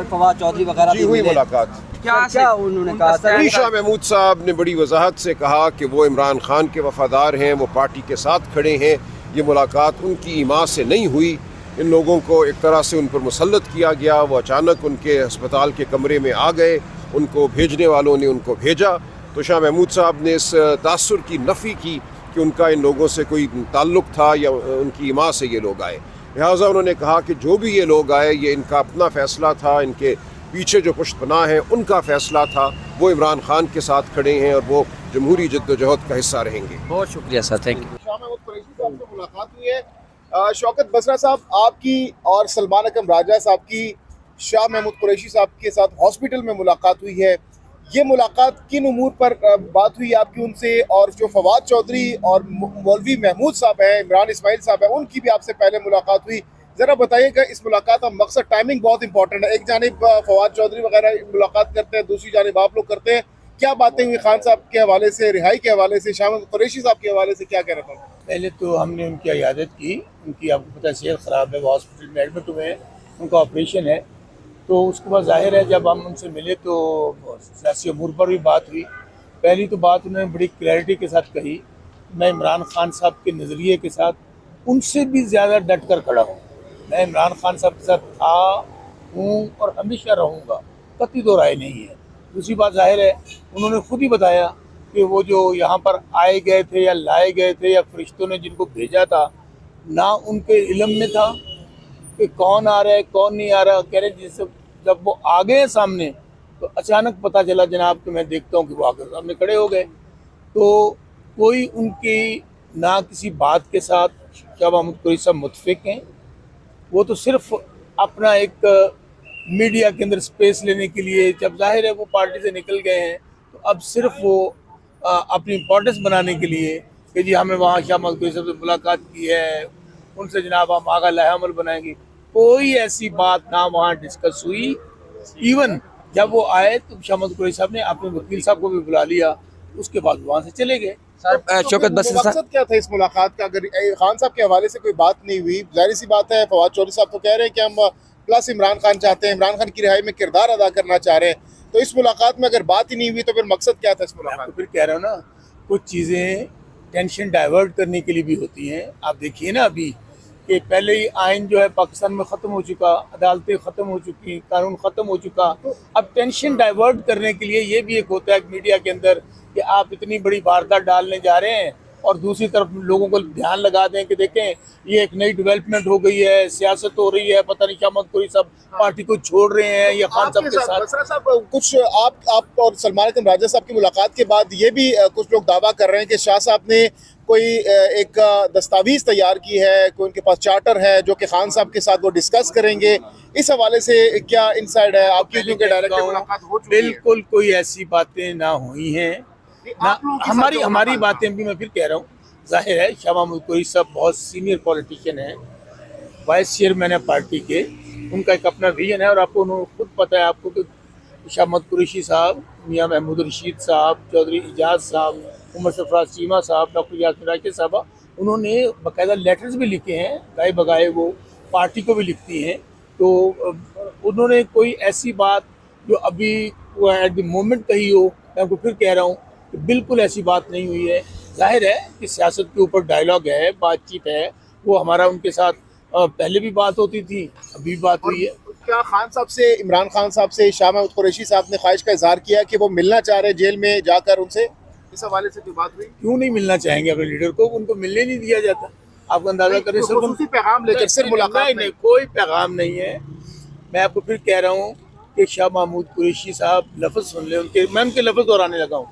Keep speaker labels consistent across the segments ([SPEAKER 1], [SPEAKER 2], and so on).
[SPEAKER 1] फवाद चौधरी वगैरह
[SPEAKER 2] जी हुई मुलाकात।
[SPEAKER 1] क्या उन्होंने कहा सर?
[SPEAKER 2] शाह महमूद साहब ने बड़ी वजाहत से कहा कि वो इमरान खान के वफादार हैं, वो पार्टी के साथ खड़े हैं। ये मुलाकात उनकी ईमा से नहीं हुई, इन लोगों को एक तरह से उन पर मुसल्लत किया गया। वो अचानक उनके अस्पताल के कमरे में आ गए, उनको भेजने वालों ने उनको भेजा। तो शाह महमूद साहब ने इस तासुर की नफ़ी की कि उनका इन लोगों से कोई ताल्लुक़ था या उनकी ईमा से ये लोग आए। लिहाजा उन्होंने कहा कि जो भी ये लोग आए ये इनका अपना फ़ैसला था, इनके पीछे जो पुश्तपनाह है उनका फ़ैसला था। वो इमरान खान के साथ खड़े हैं और वो जमहूरी जद्दोजहद का हिस्सा रहेंगे।
[SPEAKER 1] बहुत शुक्रिया sir, thank you.
[SPEAKER 3] Shah Mahmood Qureshi साहब से मुलाकात हुई है। शौकत बसरा साहब आपकी और सलमान अकरम राजा साहब की शाह महमूद कुरैशी साहब के साथ हॉस्पिटल में मुलाकात हुई है। ये मुलाकात किन उमूर पर बात हुई आपकी उनसे? और जो फवाद चौधरी और मौलवी महमूद साहब हैं, इमरान इस्माइल साहब हैं, उनकी भी आपसे पहले मुलाकात हुई। ज़रा बताइएगा इस मुलाकात का मकसद। टाइमिंग बहुत इंपॉर्टेंट है, एक जानिब फवाद चौधरी वगैरह मुलाकात करते हैं, दूसरी जानिब आप लोग करते हैं। क्या बातें हुई खान साहब के हवाले से, रिहाई के हवाले से, शाह महमूद कुरैशी साहब के हवाले से, क्या कह रहा था?
[SPEAKER 4] पहले तो हमने उनकी इयादत की, उनकी आपको पता है सेहत ख़राब है, वो हॉस्पिटल में एडमिट हुए हैं, उनका ऑपरेशन है। तो उसके बाद ज़ाहिर है जब हम उनसे मिले तो सियासी अमूर पर भी बात हुई। पहली तो बात उन्होंने बड़ी क्लैरिटी के साथ कही, मैं इमरान खान साहब के नज़रिए के साथ उनसे भी ज़्यादा डट कर खड़ा हूँ। मैं इमरान खान साहब के साथ था, हूँ और हमेशा रहूँगा, कतई दो राय नहीं है। दूसरी बात ज़ाहिर है उन्होंने खुद ही बताया कि वो जो यहाँ पर आए गए थे या लाए गए थे या फरिश्तों ने जिनको भेजा था, ना उनके इल्म में था कि कौन आ रहा है कौन नहीं आ रहा। कह रहे जिससे जब वो आ गए सामने तो अचानक पता चला जनाब कि मैं देखता हूँ कि वो आकर सामने खड़े हो गए। तो कोई उनकी ना किसी बात के साथ शाह महमूद कुरैशी साहब मुतफिक हैं, वो तो सिर्फ अपना एक मीडिया के अंदर स्पेस लेने के लिए, जब जाहिर है वो पार्टी से निकल गए हैं तो अब सिर्फ वो अपनी इम्पोर्टेंस बनाने के लिए कि जी हमें वहाँ शाह महमूद कुरैशी साहब से मुलाकात की है, उनसे जनाब हम आगा लाहेअमल बनाएंगे। कोई ऐसी बात ना वहाँ डिस्कस हुई। इवन जब वो आए तो शाह महमूद कुरैशी साहब ने अपने वकील साहब को भी बुला लिया, उसके बाद वहाँ से चले गए।
[SPEAKER 1] सर शौकत बसरा साहब,
[SPEAKER 3] मकसद क्या था इस मुलाकात का? अगर खान साहब के हवाले से कोई बात नहीं हुई, जाहिर सी बात है फवाद चौधरी साहब तो कह रहे हैं कि हम प्लस इमरान खान चाहते हैं, इमरान खान की रिहाई में किरदार अदा करना चाह रहे हैं। तो इस मुलाकात में अगर बात ही नहीं हुई तो फिर मकसद क्या था इस मुलाकात?
[SPEAKER 4] तो फिर कह रहा हूँ ना, कुछ चीज़ें टेंशन डाइवर्ट करने के लिए भी होती हैं। आप देखिए ना अभी कि पहले ही आइन जो है पाकिस्तान में ख़त्म हो चुका, अदालतें ख़त्म हो चुकी, कानून ख़त्म हो चुका। अब टेंशन डाइवर्ट करने के लिए ये भी एक होता है मीडिया के अंदर कि आप इतनी बड़ी वारदात डालने जा रहे हैं और दूसरी तरफ लोगों को ध्यान लगा दें कि देखें ये एक नई डेवलपमेंट हो गई है, सियासत हो रही है, पता नहीं शाह महमूद कुरैशी साहब पार्टी को छोड़ रहे हैं या खान साहब के साथ।
[SPEAKER 3] बसरा साहब, कुछ आप और सलमान अकरम राजा साहब की मुलाकात के बाद ये भी कुछ लोग दावा कर रहे हैं कि शाह साहब ने कोई एक दस्तावेज तैयार की है, कोई उनके पास चार्टर है जो कि खान साहब के साथ वो डिस्कस करेंगे। इस हवाले से क्या इनसाइड है आपकी? क्योंकि डायरेक्ट मुलाकात हो चुकी है।
[SPEAKER 4] बिल्कुल कोई ऐसी बातें ना हुई हैं ना हमारी बातें भी। मैं फिर कह रहा हूँ, जाहिर है शाह महमूद कुरैशी साहब बहुत सीनियर पॉलिटिशियन हैं, वाइस चेयरमैन है पार्टी के, उनका एक अपना विजन है। और आपको खुद पता है आपको कि शाह महमूद कुरैशी साहब, मियाँ महमूद रशीद साहब, चौधरी इजाज़ साहब, उमर सरफराज चीमा साहब, डॉक्टर यासमीन राशिद साहबा, उन्होंने बाकायदा लेटर्स भी लिखे हैं, गाए बगाए वो पार्टी को भी लिखती हैं। तो उन्होंने कोई ऐसी बात जो अभी एट द मोमेंट कही हो, मैं आपको फिर कह रहा हूँ कि बिल्कुल ऐसी बात नहीं हुई है। जाहिर है कि सियासत के ऊपर डायलॉग है, बातचीत है, वो हमारा उनके साथ पहले भी बात होती थी, अभी भी बात हुई है।
[SPEAKER 3] क्या खान साहब से, इमरान खान साहब से शाह महमूद कुरैशी साहब ने ख्वाहिश का इजहार किया कि वो मिलना चाह रहे जेल में जाकर उनसे? इस हवाले से कोई बात हुई?
[SPEAKER 4] क्यों नहीं मिलना चाहेंगे अपने लीडर को? उनको मिलने नहीं दिया जाता। आप अंदाजा करें, सिर्फ उनकी
[SPEAKER 3] पैगाम लेकर सिर्फ मुलाकात
[SPEAKER 4] नहीं, कोई पैगाम नहीं है। मैं आपको फिर कह रहा हूँ कि शाह महमूद कुरैशी साहब लफ्ज़ सुन ले उनके, मैं उनके लफ्ज़ दोहराने लगा हूँ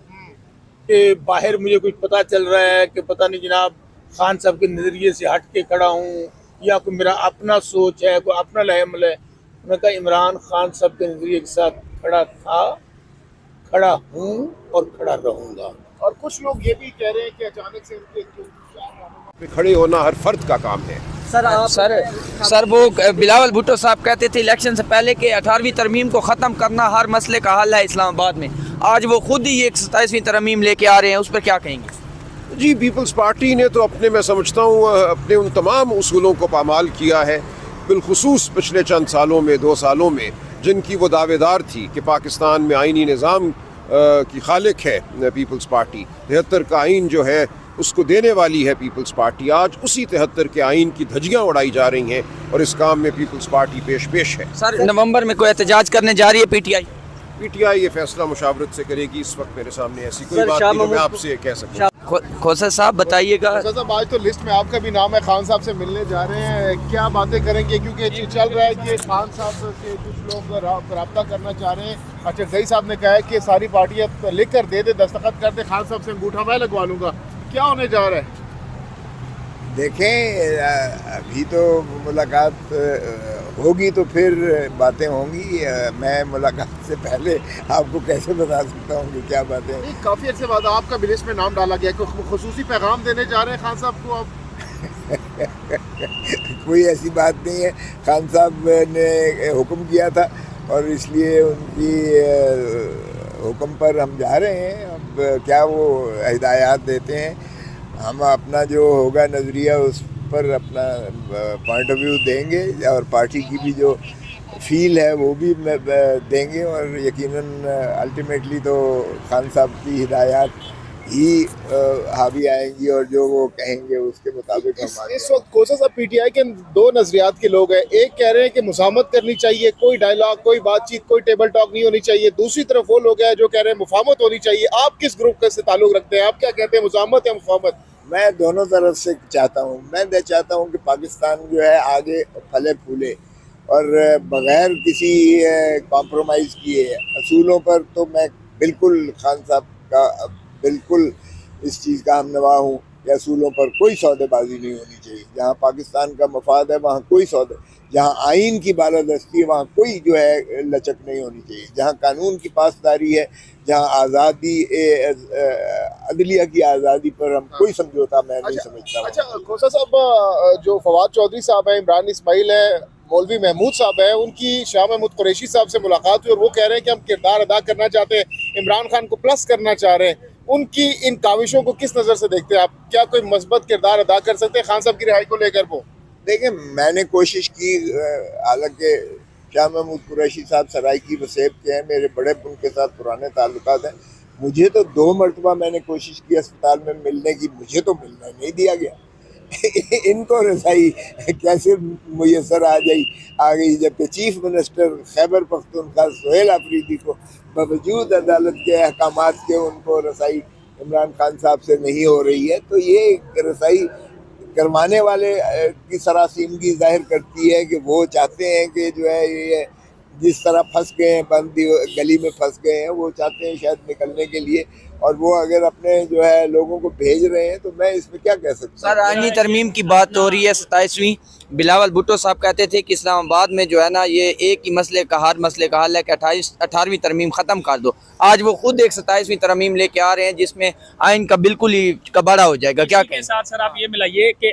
[SPEAKER 4] कि बाहर मुझे कुछ पता चल रहा है कि पता नहीं जनाब खान साहब के नज़रिए से हट के खड़ा हूँ या कोई मेरा अपना सोच है, कोई अपना लाहेअमल है। उन्होंने कहा इमरान खान साहब के नज़रिए के साथ खड़ा था, खड़ा हूँ और खड़ा रहूँगा।
[SPEAKER 3] और कुछ लोग ये भी कह रहे हैं कि अचानक से उनके
[SPEAKER 2] खड़े होना हर फर्द का काम है।
[SPEAKER 1] सर वो बिलावल भुट्टो साहब कहते थे इलेक्शन से पहले कि 18वीं तरमीम को ख़त्म करना हर मसले का हल है इस्लामाबाद में। आज वो खुद ही एक 27वीं तरमीम लेके आ रहे हैं, उस पर क्या कहेंगे?
[SPEAKER 2] जी, पीपल्स पार्टी ने तो अपने, मैं समझता हूँ, अपने उन तमाम उसूलों को पामाल किया है بالخصوص پچھلے چند سالوں میں 2 سالوں میں جن کی وہ دعوے دار تھی کہ پاکستان میں آئینی نظام کی خالق ہے پیپلز پارٹی، 73 کا آئین جو ہے اس کو دینے والی ہے پیپلز پارٹی، آج اسی 73 کے آئین کی دھجیاں اڑائی جا رہی ہیں اور اس کام میں پیپلز پارٹی پیش ہے۔
[SPEAKER 1] سر نومبر میں کوئی احتجاج کرنے جا رہی ہے P T I?
[SPEAKER 2] P T I یہ فیصلہ مشاورت سے کرے گی، اس وقت میرے سامنے ایسی کوئی بات نہیں جو میں آپ سے کہہ سکوں۔
[SPEAKER 1] کھوسا صاحب بتائیے گا،
[SPEAKER 3] صاحب آج تو لسٹ میں آپ کا بھی نام ہے، خان صاحب سے ملنے جا رہے ہیں، کیا باتیں کریں گے؟ کیونکہ چل رہا ہے کہ خان صاحب سے کچھ لوگ رابطہ کرنا چاہ رہے ہیں۔ اچھا زئی صاحب نے کہا ہے کہ ساری پارٹیاں لکھ کر دے دے، دستخط کر دے، خان صاحب سے انگوٹھا میں لگوا لوں گا، کیا ہونے جا رہا ہے؟
[SPEAKER 5] دیکھیں ابھی تو ملاقات ہوگی تو پھر باتیں ہوں گی، میں ملاقات سے پہلے آپ کو کیسے بتا سکتا ہوں کہ کیا باتیں ہیں؟
[SPEAKER 3] کافی عرصے بعد آپ کا بھی لسٹ میں نام ڈالا گیا، کوئی خصوصی پیغام دینے جا رہے ہیں خان صاحب کو آپ؟
[SPEAKER 5] کوئی ایسی بات نہیں ہے، خان صاحب نے حکم کیا تھا اور اس لیے ان کی حکم پر ہم جا رہے ہیں۔ اب کیا وہ ہدایات دیتے ہیں، ہم اپنا جو ہوگا نظریہ اس پر اپنا پوائنٹ آف ویو دیں گے اور پارٹی کی بھی جو فیل ہے وہ بھی دیں گے، اور یقیناً الٹیمیٹلی تو خان صاحب کی ہدایات ہی حاوی آئیں گی اور جو وہ کہیں گے اس کے مطابق ہم آگے۔
[SPEAKER 3] اس وقت کھوسا صاحب پی ٹی آئی کے دو نظریات کے لوگ ہیں، ایک کہہ رہے ہیں کہ مزاحمت کرنی چاہیے، کوئی ڈائلاگ، کوئی بات چیت، کوئی ٹیبل ٹاک نہیں ہونی چاہیے، دوسری طرف وہ لوگ ہیں جو کہہ رہے ہیں مفاہمت ہونی چاہیے۔ آپ کس گروپ سے تعلق رکھتے ہیں؟ آپ کیا کہتے ہیں، مزاحمت یا مفاہمت؟
[SPEAKER 5] میں دونوں طرف سے چاہتا ہوں، میں چاہتا ہوں کہ پاکستان جو ہے آگے پھلے پھولے اور بغیر کسی کمپرومائز کیے اصولوں پر۔ تو میں بالکل خان صاحب کا بالکل اس چیز کا ہم نوا ہوں کہ اصولوں پر کوئی سودے بازی نہیں ہونی چاہیے۔ جہاں پاکستان کا مفاد ہے وہاں کوئی سودے، جہاں آئین کی بالادستی ہے وہاں کوئی جو ہے لچک نہیں ہونی چاہیے، جہاں قانون کی پاسداری ہے، جہاں آزادی عدلیہ کی آزادی پر ہم کوئی سمجھوتا میں نہیں سمجھتا ہوں۔
[SPEAKER 3] اچھا کھوسا صاحب، جو فواد چودھری صاحب ہیں، عمران اسماعیل ہیں، مولوی محمود صاحب ہیں، ان کی شاہ محمود قریشی صاحب سے ملاقات ہوئی اور وہ کہہ رہے ہیں کہ ہم کردار ادا کرنا چاہتے ہیں، عمران خان کو پلس کرنا چاہ رہے ہیں۔ ان کی ان کاوشوں کو کس نظر سے دیکھتے ہیں آپ؟ کیا کوئی مثبت کردار ادا کر سکتے ہیں خان صاحب کی رہائی کو لے کر؟ وہ
[SPEAKER 5] دیکھیں، میں نے کوشش کی، حالانکہ شاہ محمود قریشی صاحب سرائکی وسیب کے ہیں، میرے بڑے ان کے ساتھ پرانے تعلقات ہیں، مجھے تو 2 مرتبہ میں نے کوشش کی اسپتال میں ملنے کی، مجھے تو ملنا نہیں دیا گیا۔ ان کو رسائی کیسے میسر آ گئی جبکہ چیف منسٹر خیبر پختونخوا سہیل آفریدی کو باوجود عدالت کے احکامات کے ان کو رسائی عمران خان صاحب سے نہیں ہو رہی ہے۔ تو یہ رسائی کروانے والے کی سراسیمگی ظاہر کرتی ہے کہ وہ چاہتے ہیں کہ جو ہے یہ جس طرح پھنس گئے ہیں، بند گلی میں پھنس گئے ہیں، وہ چاہتے ہیں شاید نکلنے کے لیے، اور وہ اگر اپنے جو ہے لوگوں کو بھیج رہے ہیں تو میں اس میں کیا کہہ سکتا ہوں۔
[SPEAKER 1] سر آئینی ترمیم کی بات ہو رہی ہے، 27ویں بلاول بھٹو صاحب کہتے تھے کہ اسلام آباد میں جو ہے نا یہ ایک ہی مسئلے کا حل ہے کہ 18ویں ترمیم ختم کر دو۔ آج وہ خود ایک 27ویں ترمیم لے کے آ رہے ہیں جس میں آئین کا بالکل ہی کباڑا ہو جائے گا، کیا
[SPEAKER 6] کہیں؟ ساتھ سر آپ یہ ملائیے کہ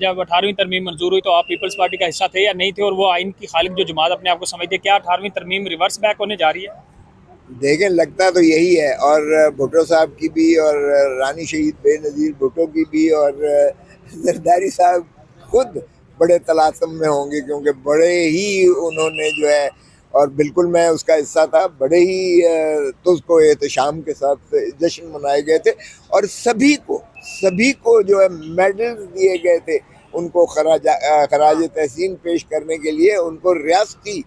[SPEAKER 6] جب 18ویں ترمیم منظور ہوئی تو آپ پیپلز پارٹی کا حصہ تھے یا نہیں تھے، اور وہ آئین کی خالق جو جماعت اپنے آپ کو سمجھتے، کیا 18ویں ترمیم ریورس بیک ہونے جا رہی ہے؟
[SPEAKER 5] دیکھیں، لگتا تو یہی ہے، اور بھٹو صاحب کی بھی اور رانی شہید بے نظیر بھٹو کی بھی اور زرداری صاحب خود بڑے طلاسم میں ہوں گے، کیونکہ بڑے ہی انہوں نے جو ہے، اور بالکل میں اس کا حصہ تھا، بڑے ہی تجھ کو احتشام کے ساتھ جشن منائے گئے تھے اور سبھی کو جو ہے میڈل دیے گئے تھے، ان کو خراج تحسین پیش کرنے کے لیے ان کو ریاستی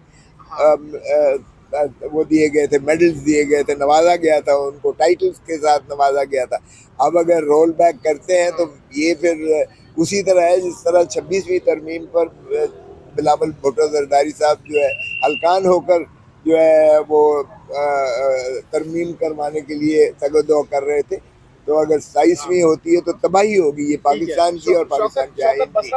[SPEAKER 5] وہ دیے گئے تھے، میڈلز دیے گئے تھے، نوازا گیا تھا، ان کو ٹائٹلز کے ساتھ نوازا گیا تھا۔ اب اگر رول بیک کرتے ہیں تو یہ پھر اسی طرح ہے جس طرح 26ویں ترمیم پر بلاول بھٹو زرداری صاحب جو ہے ہلکان ہو کر جو ہے وہ ترمیم کروانے کے لیے تگ و دو کر رہے تھے۔ تو اگر 27ویں ہوتی ہے تو تباہی ہوگی یہ پاکستان کی اور پاکستان کے آئین کی۔